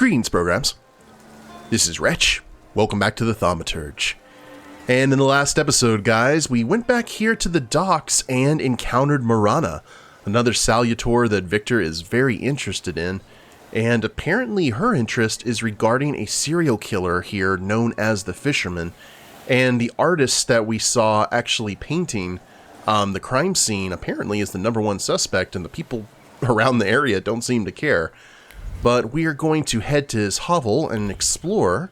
Greetings, programs. This is Wretch. Welcome back to the Thaumaturge. And in the last episode, guys, we went back here to the docks and encountered Marana, another Salutor that Wiktor is very interested in. And apparently her interest is regarding a serial killer here known as the Fisherman. And the artist that we saw actually painting the crime scene apparently is the #1 suspect, and the people around the area don't seem to care. But we are going to head to his hovel and explore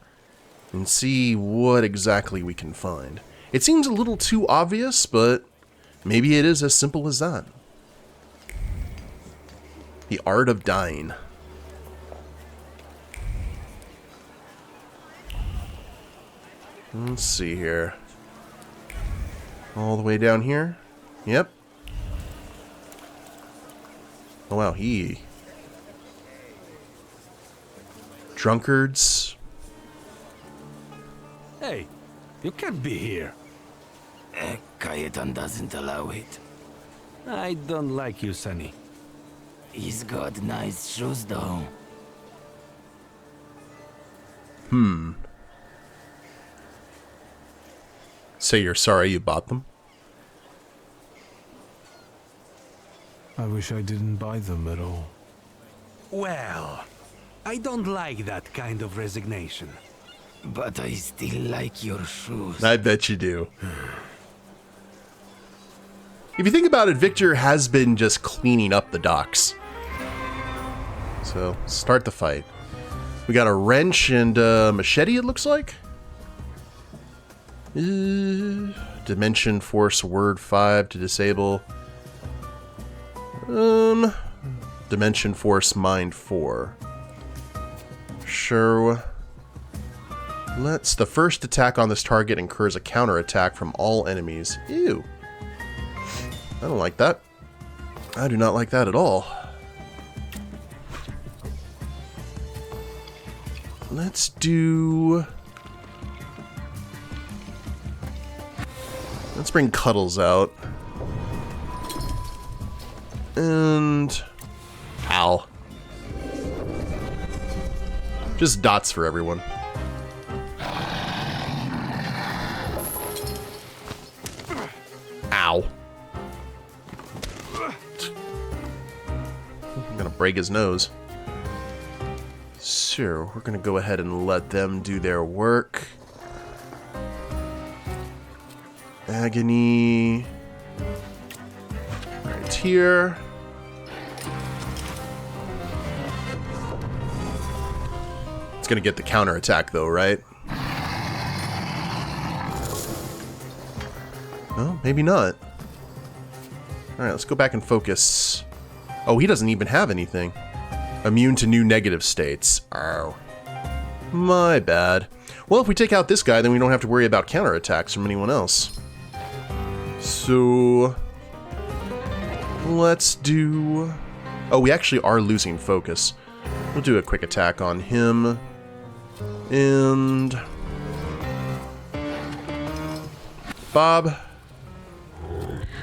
and see what exactly we can find. It seems a little too obvious, but maybe it is as simple as that. The Art of Dying. Let's see here. All the way down here? Yep. Oh wow, drunkards. Hey, you can't be here. Kajetan doesn't allow it. I don't like you, Sonny. He's got nice shoes though. Say you're sorry you bought them? I wish I didn't buy them at all. Well, I don't like that kind of resignation. But I still like your shoes. I bet you do. If you think about it, Wiktor has been just cleaning up the docks. So, start the fight. We got a wrench and a machete, it looks like. Dimension Force Word 5 to disable. Dimension Force Mind 4. Sure. The first attack on this target incurs a counterattack from all enemies. Ew. I don't like that. I do not like that at all. Let's bring Cuddles out. And ow. Just dots for everyone. Ow. I'm gonna break his nose. So, we're gonna go ahead and let them do their work. Agony. Right here. It's gonna get the counterattack though, right? Well, maybe not. Alright, let's go back and focus. Oh, he doesn't even have anything. Immune to new negative states. Oh. My bad. Well, if we take out this guy, then we don't have to worry about counterattacks from anyone else. So, let's do... Oh, we actually are losing focus. We'll do a quick attack on him. And... Bob.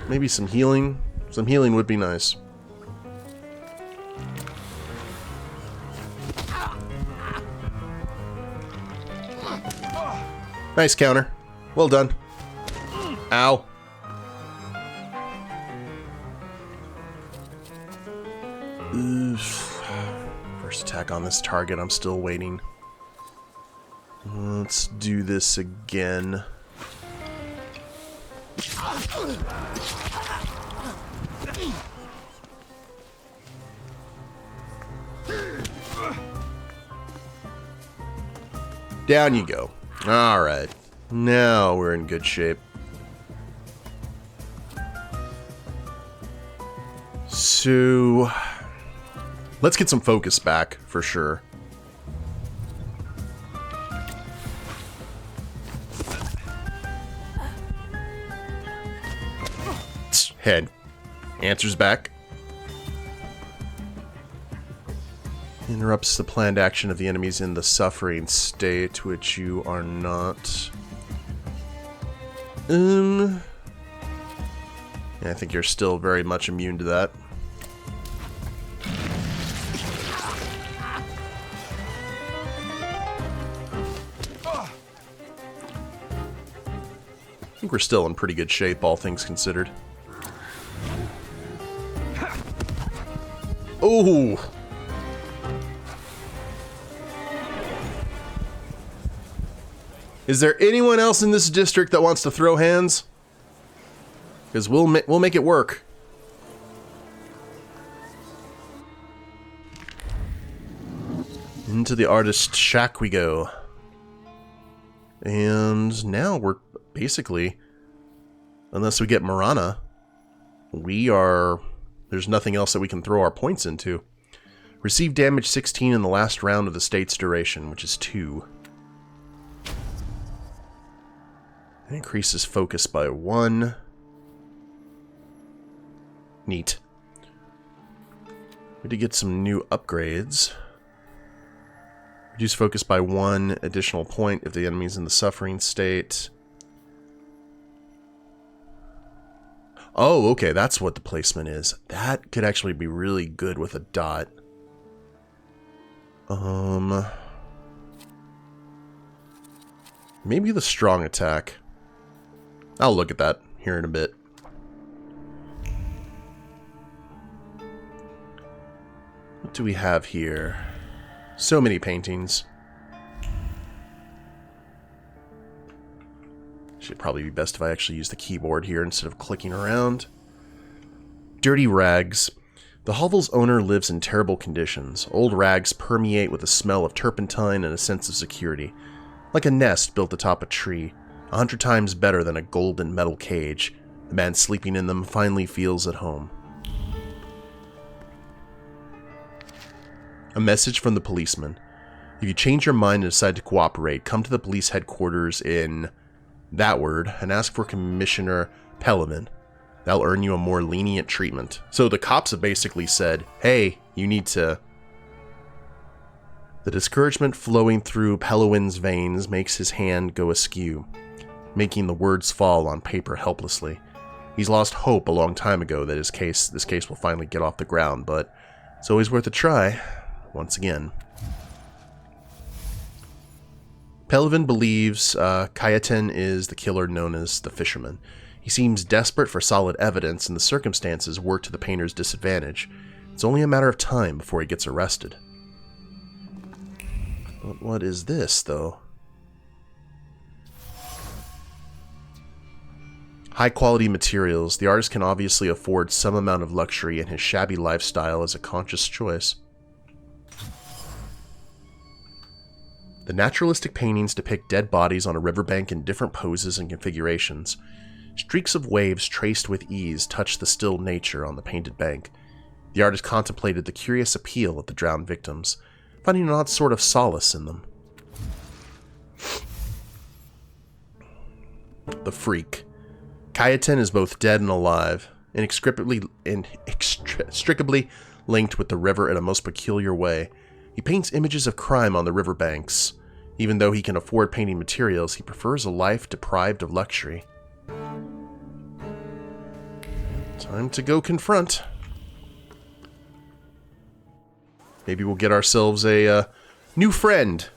Maybe some healing. Some healing would be nice. Nice counter. Well done. Ow. Oof. First attack on this target. I'm still waiting. Let's do this again. Down you go. Alright. Now we're in good shape. So, let's get some focus back, for sure. Head. Answers back. Interrupts the planned action of the enemies in the suffering state, which you are not. Yeah, I think you're still very much immune to that. think we're still in pretty good shape, all things considered. Oh! Is there anyone else in this district that wants to throw hands? Because we'll make it work. Into the artist's shack we go. And now we're basically, unless we get Marana, there's nothing else that we can throw our points into. Receive damage 16 in the last round of the state's duration, which is 2. It increases focus by 1. Neat. We did get some new upgrades. Reduce focus by 1 additional point if the enemy's in the suffering state. Oh, okay, that's what the placement is. That could actually be really good with a dot. Maybe the strong attack. I'll look at that here in a bit. What do we have here? So many paintings. Should probably be best if I actually use the keyboard here instead of clicking around. Dirty rags. The hovel's owner lives in terrible conditions. Old rags permeate with a smell of turpentine and a sense of security. Like a nest built atop a tree, 100 times better than a golden metal cage. The man sleeping in them finally feels at home. A message from the policeman. If you change your mind and decide to cooperate, come to the police headquarters in that word and ask for Commissioner Pelliman. That'll earn you a more lenient treatment. So the cops have basically said, hey, you need to... The discouragement flowing through Pelowin's veins makes his hand go askew, making the words fall on paper helplessly. He's lost hope a long time ago that this case will finally get off the ground, but it's always worth a try, once again. Pelowin believes Kajetan is the killer known as the Fisherman. He seems desperate for solid evidence, and the circumstances work to the painter's disadvantage. It's only a matter of time before he gets arrested. But what is this, though? High-quality materials. The artist can obviously afford some amount of luxury, and his shabby lifestyle is a conscious choice. The naturalistic paintings depict dead bodies on a riverbank in different poses and configurations. Streaks of waves traced with ease touch the still nature on the painted bank. The artist contemplated the curious appeal of the drowned victims, finding an odd sort of solace in them. The Freak. Kajetan is both dead and alive, inextricably linked with the river in a most peculiar way. He paints images of crime on the riverbanks. Even though he can afford painting materials, he prefers a life deprived of luxury. Time to go confront. Maybe we'll get ourselves a new friend.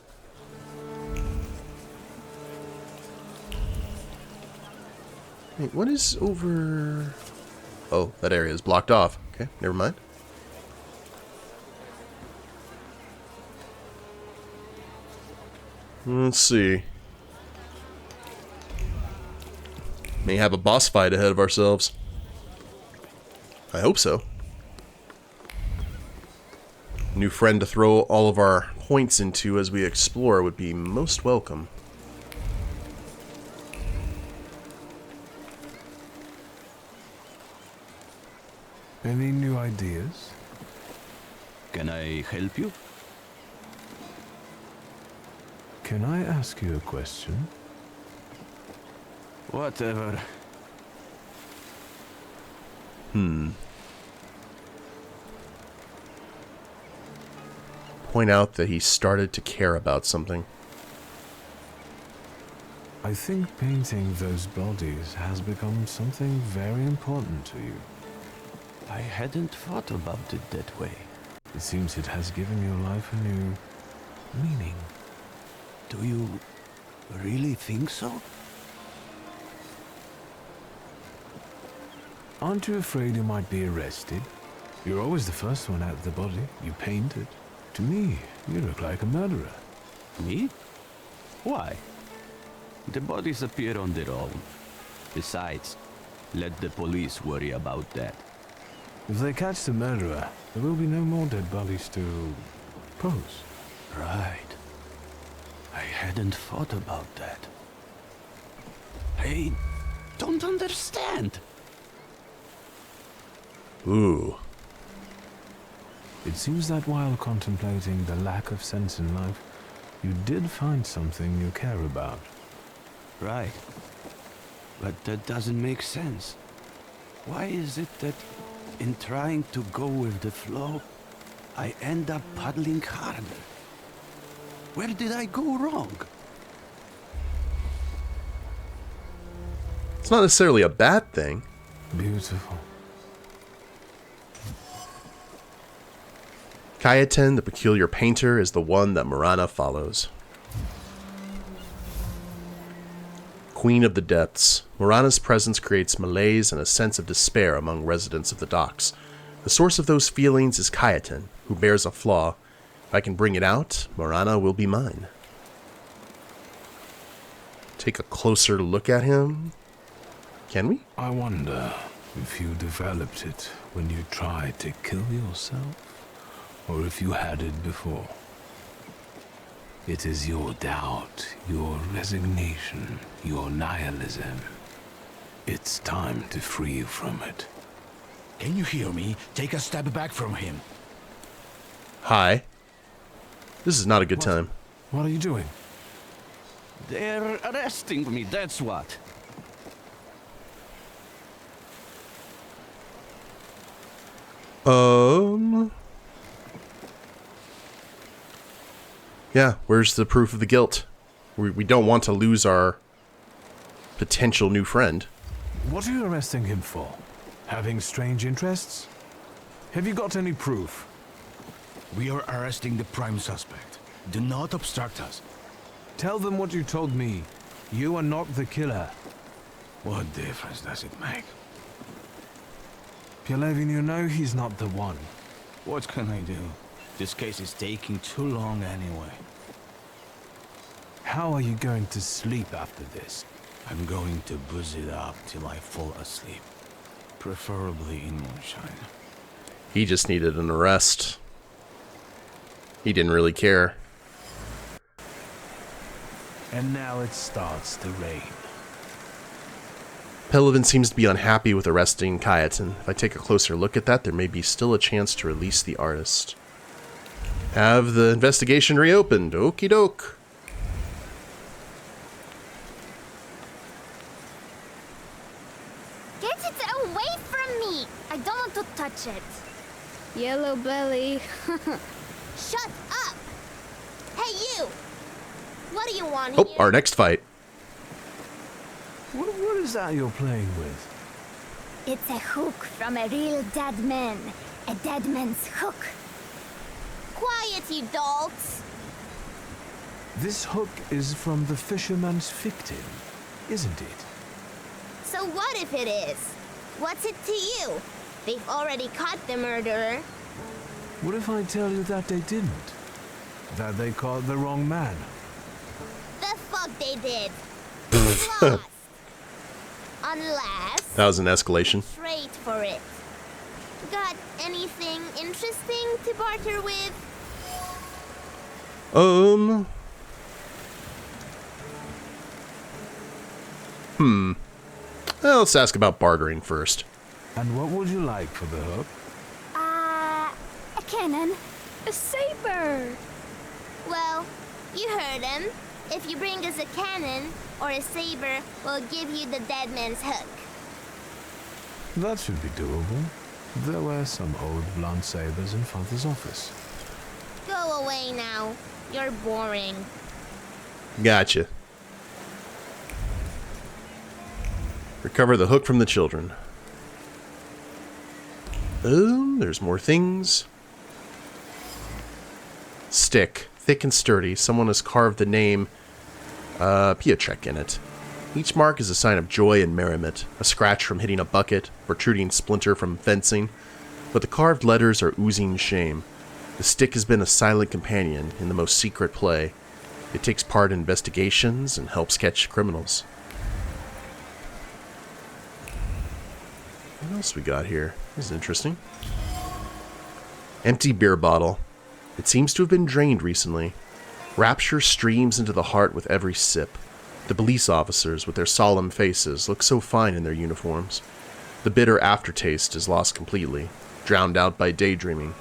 Wait, what is over... Oh, that area is blocked off. Okay, never mind. Let's see. May have a boss fight ahead of ourselves. I hope so. New friend to throw all of our points into as we explore would be most welcome. Any new ideas? Can I help you? Can I ask you a question? Whatever. Point out that he started to care about something. I think painting those bodies has become something very important to you. I hadn't thought about it that way. It seems it has given your life a new meaning. Do you really think so? Aren't you afraid you might be arrested? You're always the first one out of the body. You painted. To me, you look like a murderer. Me? Why? The bodies appear on their own. Besides, let the police worry about that. If they catch the murderer, there will be no more dead bodies to pose. Right. I hadn't thought about that. I don't understand. Ooh. It seems that while contemplating the lack of sense in life, you did find something you care about. Right. But that doesn't make sense. Why is it that in trying to go with the flow, I end up paddling harder? Where did I go wrong? It's not necessarily a bad thing. Beautiful. Kajetan, the peculiar painter, is the one that Marana follows. Queen of the Depths, Marana's presence creates malaise and a sense of despair among residents of the docks. The source of those feelings is Kajetan, who bears a flaw. If I can bring it out, Marana will be mine. Take a closer look at him. Can we? I wonder if you developed it when you tried to kill yourself, or if you had it before. It is your doubt, your resignation, your nihilism. It's time to free you from it. Can you hear me? Take a step back from him. Hi. This is not a good time. What are you doing? They're arresting me, that's what. Yeah, where's the proof of the guilt? We don't want to lose our potential new friend. What are you arresting him for? Having strange interests? Have you got any proof? We are arresting the prime suspect. Do not obstruct us. Tell them what you told me. You are not the killer. What difference does it make? Ep.11, you know he's not the one. What can I do? This case is taking too long anyway. How are you going to sleep after this? I'm going to booze it up till I fall asleep. Preferably in moonshine. He just needed an arrest. He didn't really care. And now it starts to rain. Ep.11 seems to be unhappy with arresting Kajetan. If I take a closer look at that, there may be still a chance to release the artist. Have the investigation reopened. Okie doke. Get it away from me! I don't want to touch it. Yellow belly. Shut up! Hey, you! What do you want Oh, here? our next fight. What is that you're playing with? It's a hook from a real dead man. A dead man's hook. Quiet, you dolts! This hook is from the Fisherman's victim, isn't it? So what if it is? What's it to you? They've already caught the murderer. What if I tell you that they didn't? That they caught the wrong man? The fuck they did. Lost. Unless... That was an escalation. Trade for it. Got anything interesting to barter with? Well, let's ask about bartering first. And what would you like for the hook? A cannon. A saber! Well, you heard him. If you bring us a cannon or a saber, we'll give you the dead man's hook. That should be doable. There were some old blunt sabers in Father's office. Go away now. You're boring. Gotcha. Recover the hook from the children. There's more things. Stick. Thick and sturdy. Someone has carved the name Piotrek in it. Each mark is a sign of joy and merriment, a scratch from hitting a bucket, protruding splinter from fencing, but the carved letters are oozing shame. The stick has been a silent companion in the most secret play. It takes part in investigations and helps catch criminals. What else we got here? This is interesting. Empty beer bottle. It seems to have been drained recently. Rapture streams into the heart with every sip. The police officers, with their solemn faces, look so fine in their uniforms. The bitter aftertaste is lost completely, drowned out by daydreaming.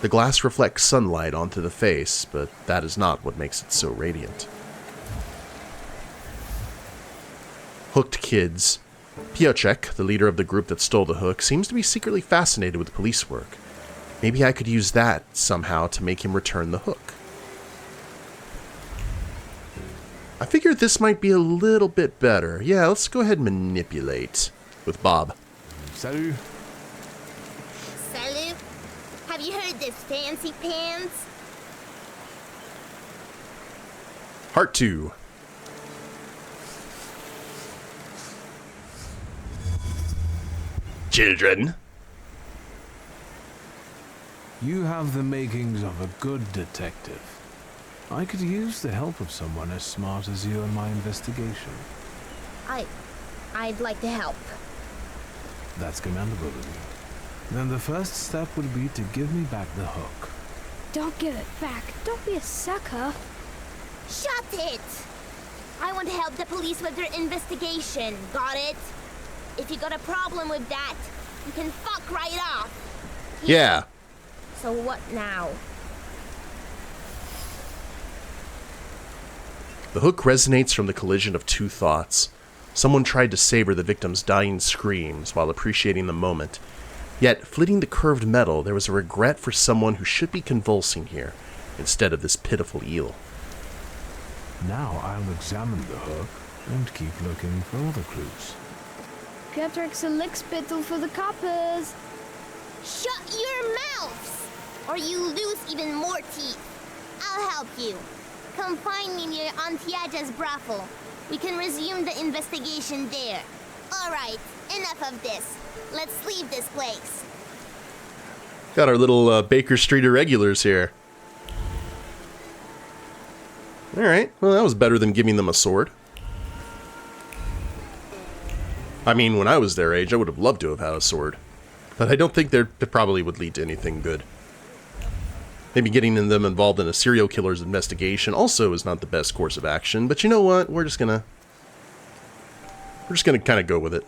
The glass reflects sunlight onto the face, but that is not what makes it so radiant. Hooked kids. Piocek, the leader of the group that stole the hook, seems to be secretly fascinated with police work. Maybe I could use that somehow to make him return the hook. I figured this might be a little bit better. Yeah, let's go ahead and manipulate with Bob. Salut. Salut. Have you heard this fancy pants? Part 2. Children. You have the makings of a good detective. I could use the help of someone as smart as you in my investigation. I'd like to help. That's commendable of you. Then the first step would be to give me back the hook. Don't give it back. Don't be a sucker. Shut it! I want to help the police with their investigation. Got it? If you got a problem with that, you can fuck right off. Yeah. So what now? The hook resonates from the collision of two thoughts. Someone tried to savor the victim's dying screams while appreciating the moment. Yet, flitting the curved metal, there was a regret for someone who should be convulsing here, instead of this pitiful eel. Now I'll examine the hook and keep looking for other clues. Patrick's a lick spittle for the coppers. Shut your mouths! Or you lose even more teeth. I'll help you. Come find me near Antiaja's brothel. We can resume the investigation there. Alright, enough of this. Let's leave this place. Got our little Baker Street irregulars here. Alright, well that was better than giving them a sword. I mean, when I was their age, I would have loved to have had a sword. But I don't think that probably would lead to anything good. Maybe getting them involved in a serial killer's investigation also is not the best course of action, but you know what? We're just gonna kind of go with it.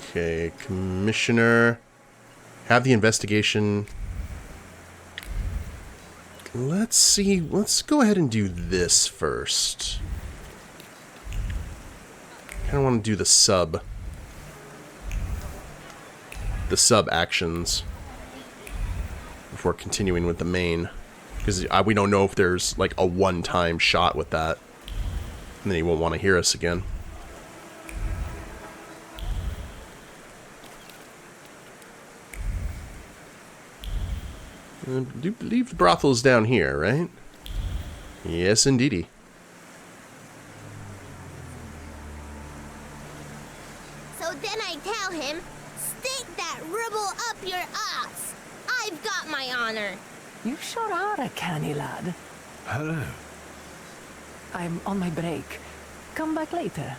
Okay, Commissioner. Have the investigation. Let's see. Let's go ahead and do this first. I don't want to do the sub actions before continuing with the main, because we don't know if there's like a one-time shot with that, and then he won't want to hear us again. I do believe the brothel is down here, right? Yes, indeedy. So then I tell him, stick that rubble up your ass. I've got my honor. You sure are a canny lad. Hello. I'm on my break. Come back later.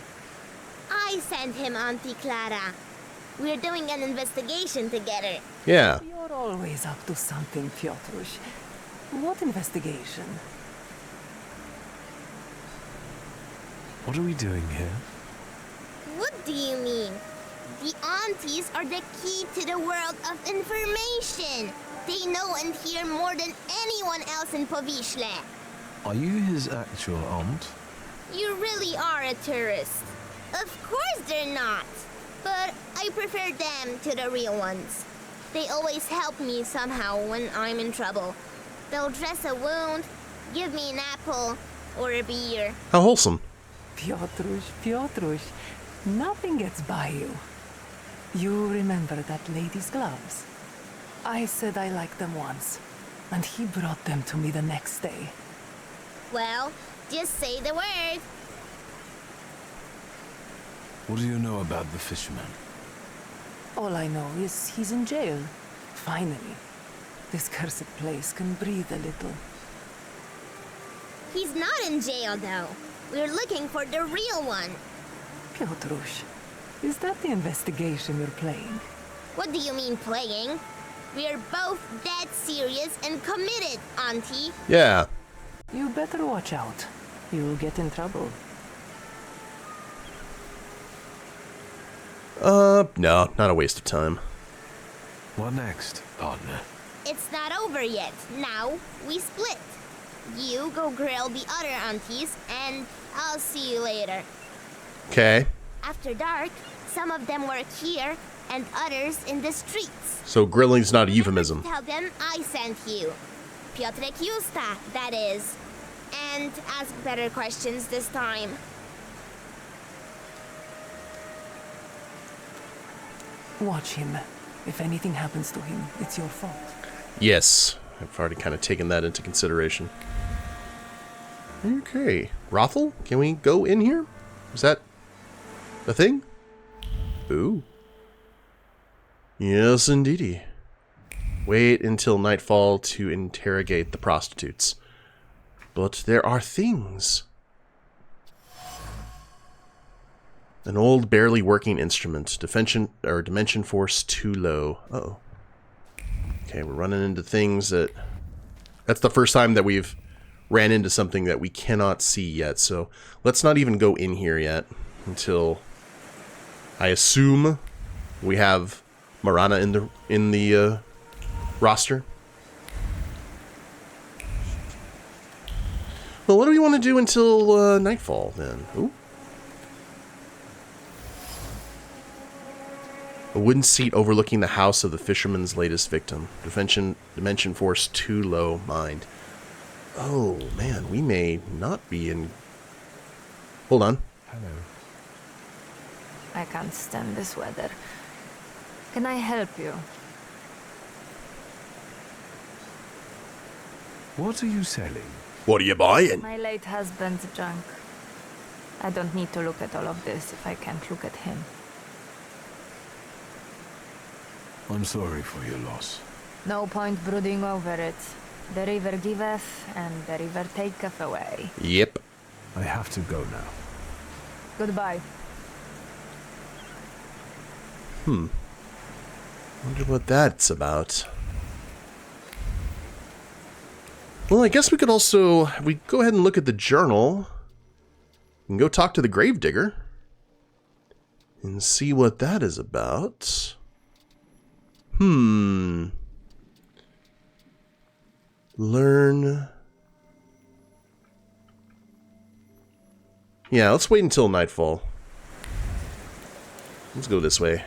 I sent him, Auntie Clara. We're doing an investigation together. Yeah. You're always up to something, Piotrush. What investigation? What are we doing here? What do you mean? The aunties are the key to the world of information. They know and hear more than anyone else in Powiśle. Are you his actual aunt? You really are a tourist. Of course they're not. But I prefer them to the real ones. They always help me somehow when I'm in trouble. They'll dress a wound, give me an apple, or a beer. How wholesome. Piotrush, nothing gets by you. You remember that lady's gloves? I said I liked them once, and he brought them to me the next day. Well, Just say the word. What do you know about the Fisherman? All I know is he's in jail. Finally. This cursed place can breathe a little. He's not in jail, though. We're looking for the real one. Piotrush, is that the investigation you're playing? What do you mean playing? We're both dead serious and committed, Auntie. Yeah. You better watch out. You'll get in trouble. No, not a waste of time. What next, partner? It's not over yet. Now, we split. You go grill the other aunties, and I'll see you later. Okay. After dark, some of them work here, and others in the streets. So grilling's not a euphemism. Tell them I sent you. Piotrek Justa, that is. And ask better questions this time. Watch him. If anything happens to him, it's your fault. Yes. I've already kind of taken that into consideration. Okay. Rothel, can we go in here? Is that a thing? Ooh. Yes, indeedy. Wait until nightfall to interrogate the prostitutes. But there are things. An old, barely working instrument. Dimension force too low. Uh-oh. Okay, we're running into things that... That's the first time that we've ran into something that we cannot see yet. So let's not even go in here yet until I assume we have Marana in the roster. Well, what do we want to do until nightfall then? Ooh. A wooden seat overlooking the house of the fisherman's latest victim. Dimension force too low. Mind. Oh, man, we may not be in... Hold on. Hello. I can't stand this weather. Can I help you? What are you selling? What are you buying? My late husband's junk. I don't need to look at all of this if I can't look at him. I'm sorry for your loss. No point brooding over it. The river giveth, and the river taketh away. Yep. I have to go now. Goodbye. Wonder what that's about. Well, I guess we could also... We go ahead and look at the journal. We can go talk to the gravedigger. And see what that is about. Learn. Yeah, let's wait until nightfall. Let's go this way.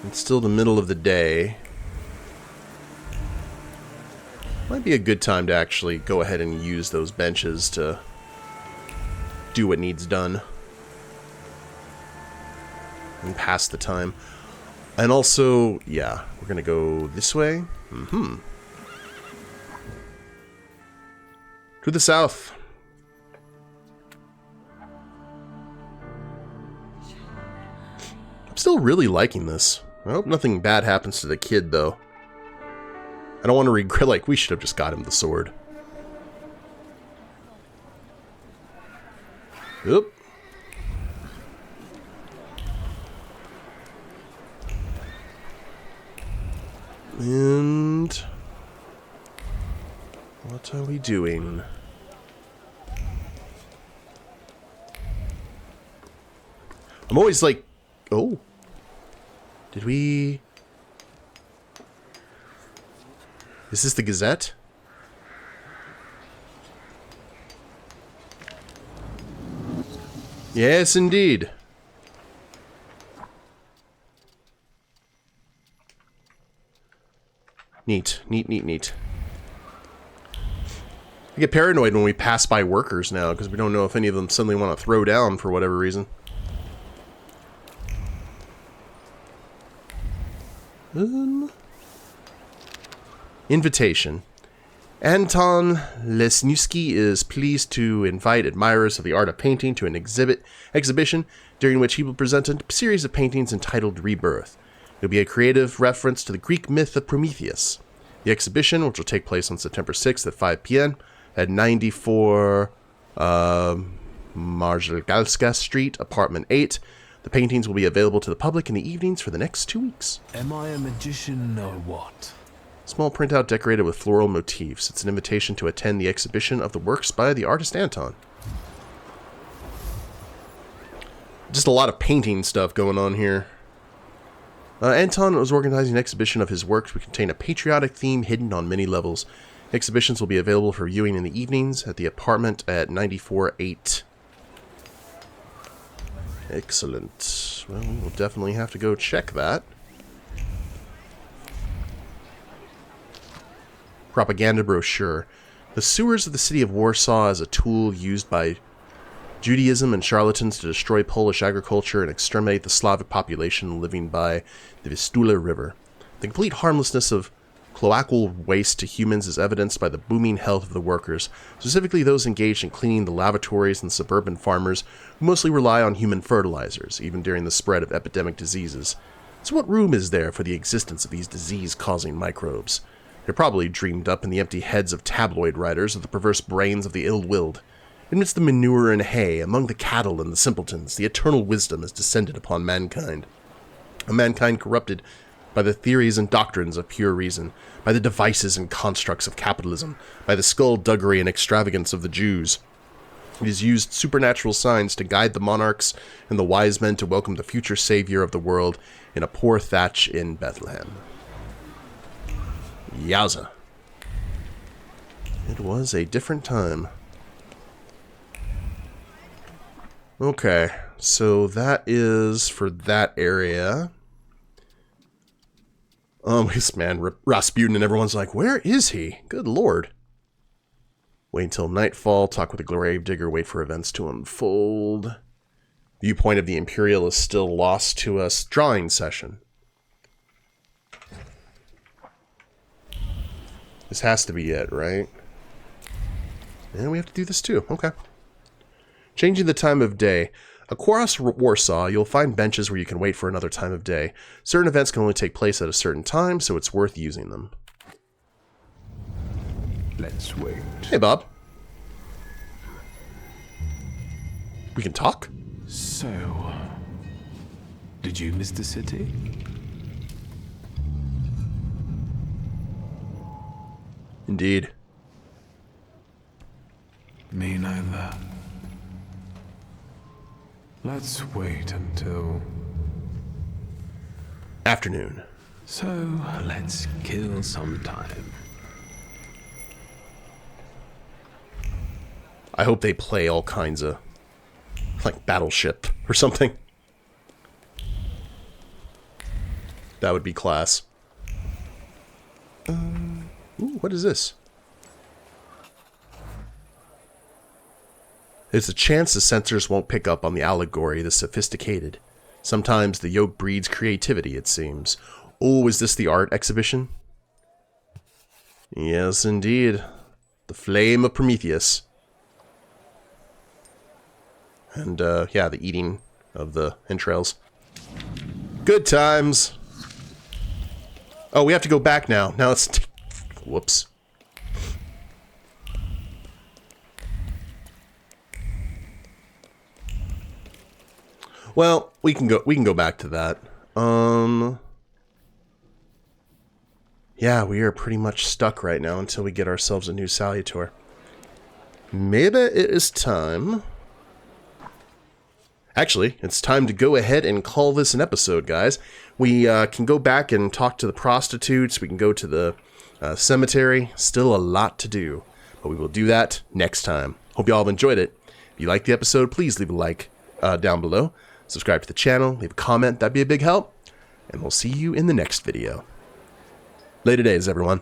It's still the middle of the day. Might be a good time to actually go ahead and use those benches to do what needs done. And pass the time. And also, yeah, we're gonna go this way. To the south. I'm still really liking this. I hope nothing bad happens to the kid, though. I don't want to regret, like, we should have just got him the sword. Oop. And what are we doing? I'm always like, oh, did we? Is this the Gazette? Yes, indeed. Neat, neat, neat, neat. I get paranoid when we pass by workers now, because we don't know if any of them suddenly want to throw down for whatever reason. Invitation. Anton Lesniewski is pleased to invite admirers of the art of painting to an exhibition during which he will present a series of paintings entitled Rebirth. It will be a creative reference to the Greek myth of Prometheus. The exhibition, which will take place on September 6th at 5 p.m. at 94 Marjalgalska Street, Apartment 8. The paintings will be available to the public in the evenings for the next 2 weeks. Am I a magician or what? Small printout decorated with floral motifs. It's an invitation to attend the exhibition of the works by the artist Anton. Just a lot of painting stuff going on here. Anton was organizing an exhibition of his works which contain a patriotic theme hidden on many levels. Exhibitions will be available for viewing in the evenings at the apartment at 94-8. Excellent. Well, we'll definitely have to go check that. Propaganda brochure. The sewers of the city of Warsaw as a tool used by Judaism and charlatans to destroy Polish agriculture and exterminate the Slavic population living by the Vistula River. The complete harmlessness of cloacal waste to humans is evidenced by the booming health of the workers, specifically those engaged in cleaning the lavatories and suburban farmers who mostly rely on human fertilizers, even during the spread of epidemic diseases. So what room is there for the existence of these disease-causing microbes? They're probably dreamed up in the empty heads of tabloid writers or the perverse brains of the ill-willed. Amidst the manure and hay, among the cattle and the simpletons, the eternal wisdom has descended upon mankind. A mankind corrupted by the theories and doctrines of pure reason, by the devices and constructs of capitalism, by the skullduggery and extravagance of the Jews. It has used supernatural signs to guide the monarchs and the wise men to welcome the future savior of the world in a poor thatch in Bethlehem. Yowza. It was a different time. Okay, so that is for that area. This man, Rasputin, and everyone's like, where is he? Good lord. Wait until nightfall, talk with the gravedigger, wait for events to unfold. Viewpoint of the Imperial is still lost to us. Drawing session. This has to be it, right? And we have to do this too. Okay. Changing the time of day. Across Warsaw, you'll find benches where you can wait for another time of day. Certain events can only take place at a certain time, so it's worth using them. Let's wait. Hey, Bob. We can talk? So, did you miss the city? Indeed. Me neither. Let's wait until afternoon. So, let's kill some time. I hope they play all kinds of, like, Battleship or something. That would be class. Ooh, what is this? There's a chance the sensors won't pick up on the allegory, the sophisticated. Sometimes the yoke breeds creativity, it seems. Oh, is this the art exhibition? Yes, indeed. The Flame of Prometheus. And, yeah, the eating of the entrails. Good times. Oh, we have to go back now. Now it's... Whoops. Well, we can go back to that. Yeah, we are pretty much stuck right now until we get ourselves a new Salutor. Maybe it is time. Actually, it's time to go ahead and call this an episode, guys. We can go back and talk to the prostitutes. We can go to the cemetery. Still a lot to do, but we will do that next time. Hope you all have enjoyed it. If you liked the episode, please leave a like down below. Subscribe to the channel, leave a comment, that'd be a big help. And we'll see you in the next video. Later days, everyone.